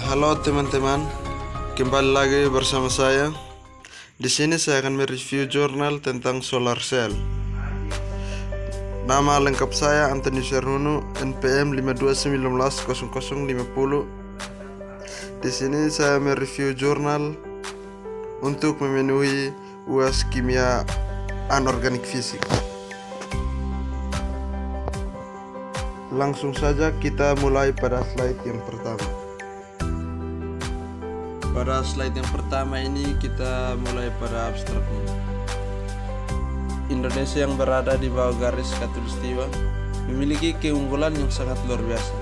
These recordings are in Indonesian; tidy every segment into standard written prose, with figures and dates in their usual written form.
Halo teman-teman, kembali lagi bersama saya. Di sini saya akan mereview jurnal tentang solar cell. Nama lengkap saya Antoni Serhuno, NPM 52190050. Di sini saya mereview jurnal untuk memenuhi UAS kimia anorganik fisik. Langsung saja kita mulai pada slide yang pertama. Pada slide yang pertama ini kita mulai pada abstraknya. Indonesia yang berada di bawah garis khatulistiwa memiliki keunggulan yang sangat luar biasa.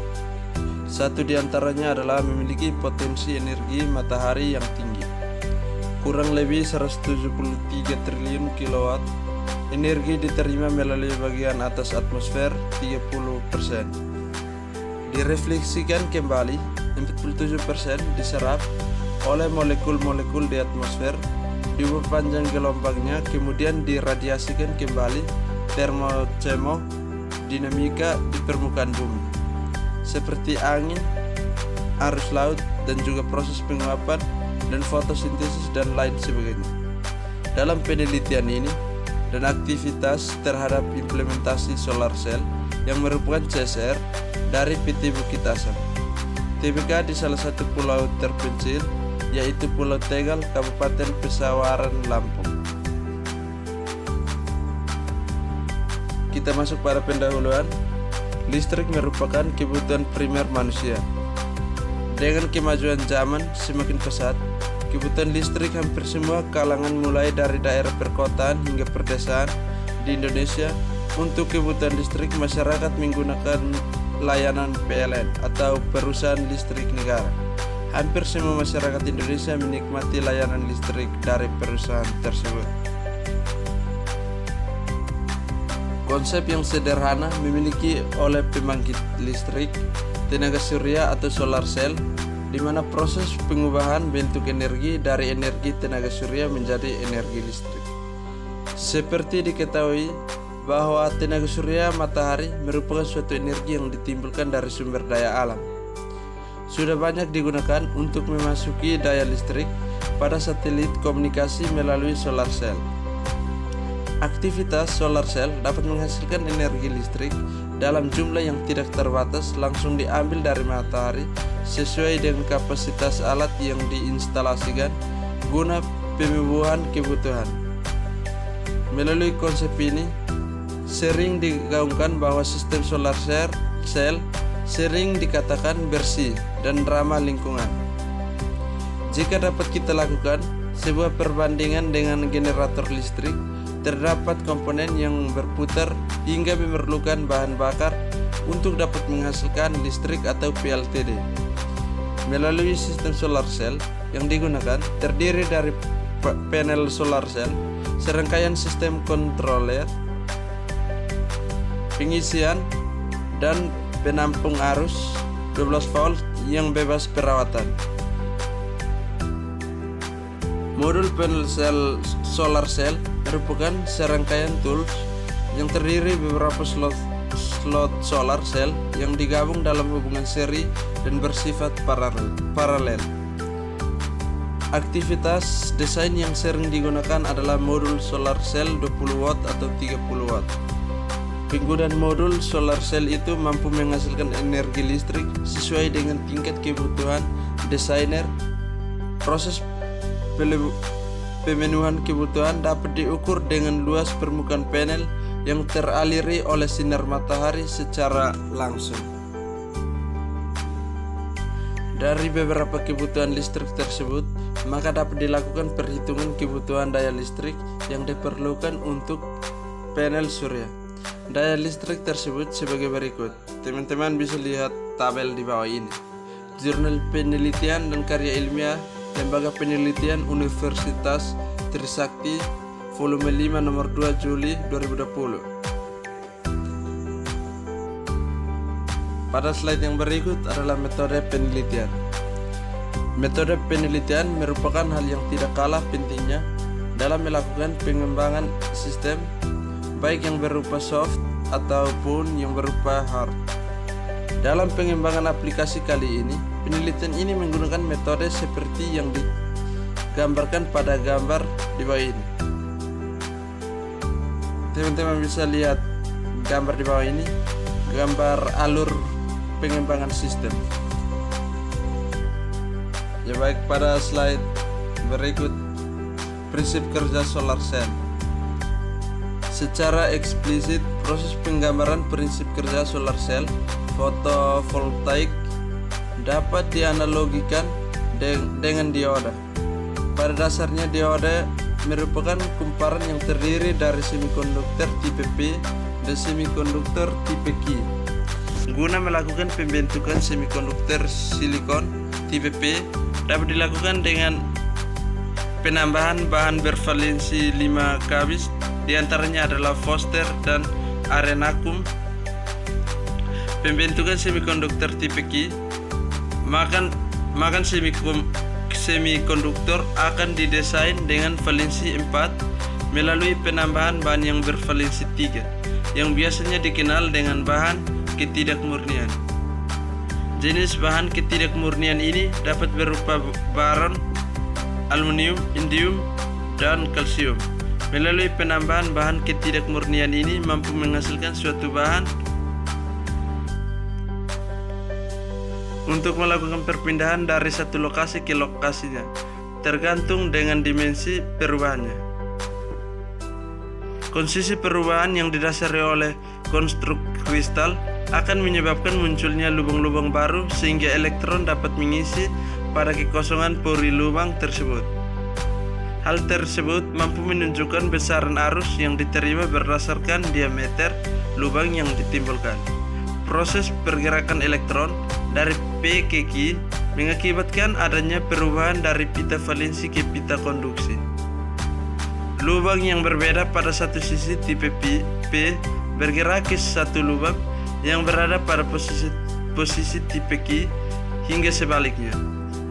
Satu di antaranya adalah memiliki potensi energi matahari yang tinggi. Kurang lebih 173 triliun kilowatt energi diterima melalui bagian atas atmosfer 30%. Direfleksikan kembali 47% diserap oleh molekul-molekul di atmosfer diperpanjang gelombangnya, kemudian diradiasikan kembali termodinamika di permukaan bumi seperti angin, arus laut, dan juga proses penguapan dan fotosintesis dan lain sebagainya. Dalam penelitian ini dan aktivitas terhadap implementasi solar cell yang merupakan CSR dari PT Bukit Asam Tbk di salah satu pulau terpencil yaitu Pulau Tegal, Kabupaten Pesawaran, Lampung. Kita masuk pada pendahuluan. Listrik merupakan kebutuhan primer manusia. Dengan kemajuan zaman semakin pesat, kebutuhan listrik hampir semua kalangan mulai dari daerah perkotaan hingga perdesaan di Indonesia. Untuk kebutuhan listrik, masyarakat menggunakan layanan PLN atau perusahaan listrik negara. Hampir semua masyarakat Indonesia menikmati layanan listrik dari perusahaan tersebut. Konsep yang sederhana memiliki oleh pembangkit listrik tenaga surya atau solar cell, di mana proses pengubahan bentuk energi dari energi tenaga surya menjadi energi listrik. Seperti diketahui bahwa tenaga surya matahari merupakan suatu energi yang ditimbulkan dari sumber daya alam. Sudah banyak digunakan untuk memasuki daya listrik pada satelit komunikasi melalui solar cell. Aktivitas solar cell dapat menghasilkan energi listrik dalam jumlah yang tidak terbatas langsung diambil dari matahari sesuai dengan kapasitas alat yang diinstalasikan guna pemenuhan kebutuhan. Melalui konsep ini, sering digaungkan bahwa sistem solar cell sering dikatakan bersih dan ramah lingkungan. Jika dapat kita lakukan sebuah perbandingan dengan generator listrik, terdapat komponen yang berputar hingga memerlukan bahan bakar untuk dapat menghasilkan listrik atau PLTD. Melalui sistem solar cell yang digunakan terdiri dari panel solar cell, serangkaian sistem kontroler, pengisian, dan penampung arus 12 volt yang bebas perawatan. Modul panel solar cell merupakan serangkaian tools yang terdiri beberapa slot solar cell yang digabung dalam hubungan seri dan bersifat paralel. Aktivitas desain yang sering digunakan adalah modul solar cell 20 watt atau 30 watt. Penggunaan modul solar cell itu mampu menghasilkan energi listrik sesuai dengan tingkat kebutuhan desainer. Proses pemenuhan kebutuhan dapat diukur dengan luas permukaan panel yang teraliri oleh sinar matahari secara langsung. Dari beberapa kebutuhan listrik tersebut, maka dapat dilakukan perhitungan kebutuhan daya listrik yang diperlukan untuk panel surya. Daya listrik tersebut sebagai berikut. Teman-teman bisa lihat tabel di bawah ini. Jurnal Penelitian dan Karya Ilmiah Lembaga Penelitian Universitas Trisakti, volume 5 nomor 2 Juli 2020. Pada slide yang berikut adalah metode penelitian. Metode penelitian merupakan hal yang tidak kalah pentingnya dalam melakukan pengembangan sistem, baik yang berupa soft ataupun yang berupa hard. Dalam pengembangan aplikasi kali ini, Penelitian ini menggunakan metode seperti yang digambarkan pada gambar di bawah ini. Teman-teman bisa lihat gambar di bawah ini, gambar alur pengembangan sistem. Ya baik, pada slide berikut prinsip kerja solar cell. Secara eksplisit, proses penggambaran prinsip kerja solar cell fotovoltaik dapat dianalogikan dengan dioda. Pada dasarnya dioda merupakan kumparan yang terdiri dari semikonduktor tipe P dan semikonduktor tipe Q. Guna melakukan pembentukan semikonduktor silikon tipe P dapat dilakukan dengan penambahan bahan bervalensi 5 kabis, diantaranya adalah fosfer dan arenakum. Pembentukan semikonduktor tipe Q, maka semikonduktor akan didesain dengan valensi 4 melalui penambahan bahan yang bervalensi 3, yang biasanya dikenal dengan bahan ketidakmurnian. Jenis bahan ketidakmurnian ini dapat berupa baron, aluminium, indium, dan kalsium. Melalui penambahan bahan ketidakmurnian ini mampu menghasilkan suatu bahan untuk melakukan perpindahan dari satu lokasi ke lokasinya, tergantung dengan dimensi perubahannya. Kondisi perubahan yang didasari oleh konstruk kristal akan menyebabkan munculnya lubang-lubang baru sehingga elektron dapat mengisi pada kekosongan pori lubang tersebut. Hal tersebut mampu menunjukkan besaran arus yang diterima berdasarkan diameter lubang yang ditimbulkan. Proses pergerakan elektron dari P ke Q mengakibatkan adanya perubahan dari pita valensi ke pita konduksi. Lubang yang berbeda pada satu sisi tipe P bergerak ke satu lubang yang berada pada posisi tipe Q hingga sebaliknya.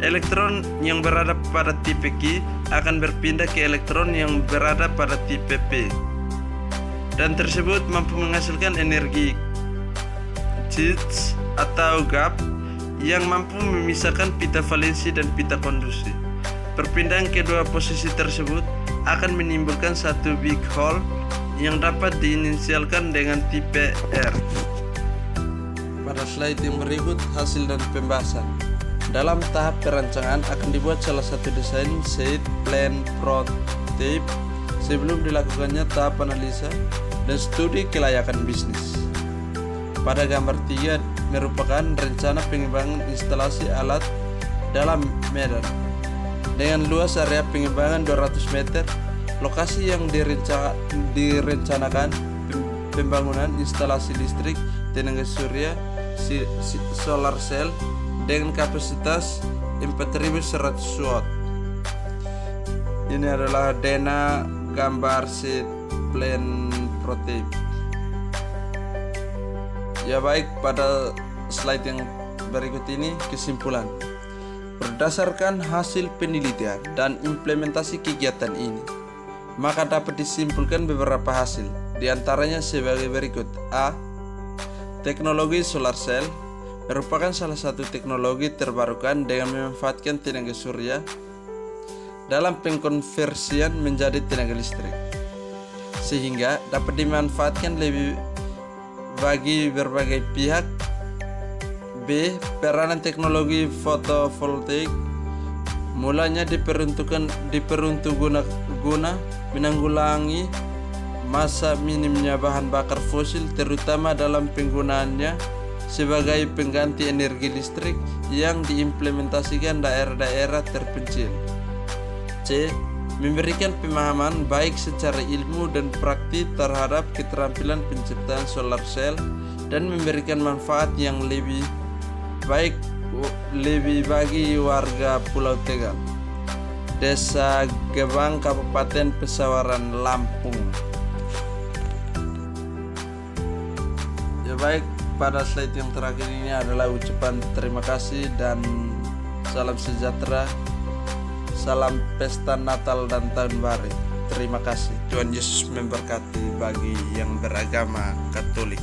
Elektron yang berada pada tipe Q akan berpindah ke elektron yang berada pada tipe P, dan tersebut mampu menghasilkan energi Gibbs atau gap yang mampu memisahkan pita valensi dan pita konduksi. Perpindahan kedua posisi tersebut akan menimbulkan satu big hole yang dapat diinisialkan dengan tipe R. Pada slide yang berikut, hasil dan pembahasan. Dalam tahap perancangan akan dibuat salah satu desain site plan prototype sebelum dilakukannya tahap analisa dan studi kelayakan bisnis. Pada gambar 3 merupakan rencana pengembangan instalasi alat dalam Medan dengan luas area pengembangan 200 meter. Lokasi yang direncanakan pembangunan instalasi listrik tenaga surya solar cell dengan kapasitas 4100 watt. Ini adalah dena gambar sheet plan prototype. Ya baik, pada slide yang berikut ini kesimpulan. Berdasarkan hasil penelitian dan implementasi kegiatan ini, maka dapat disimpulkan beberapa hasil, diantaranya sebagai berikut. A. Teknologi solar cell merupakan salah satu teknologi terbarukan dengan memanfaatkan tenaga surya dalam pengkonversian menjadi tenaga listrik, sehingga dapat dimanfaatkan lebih bagi berbagai pihak. B. Peranan teknologi fotovoltaik mulanya diperuntuk guna menanggulangi masa minimnya bahan bakar fosil, terutama dalam penggunaannya sebagai pengganti energi listrik yang diimplementasikan daerah-daerah terpencil. C. Memberikan pemahaman baik secara ilmu dan praktik terhadap keterampilan penciptaan solar cell dan memberikan manfaat yang lebih baik bagi warga Pulau Tegal, Desa Gebang, Kabupaten Pesawaran, Lampung. Ya baik, pada slide yang terakhir ini adalah ucapan terima kasih dan salam sejahtera. Salam pesta Natal dan Tahun Baru. Terima kasih. Tuhan Yesus memberkati bagi yang beragama Katolik.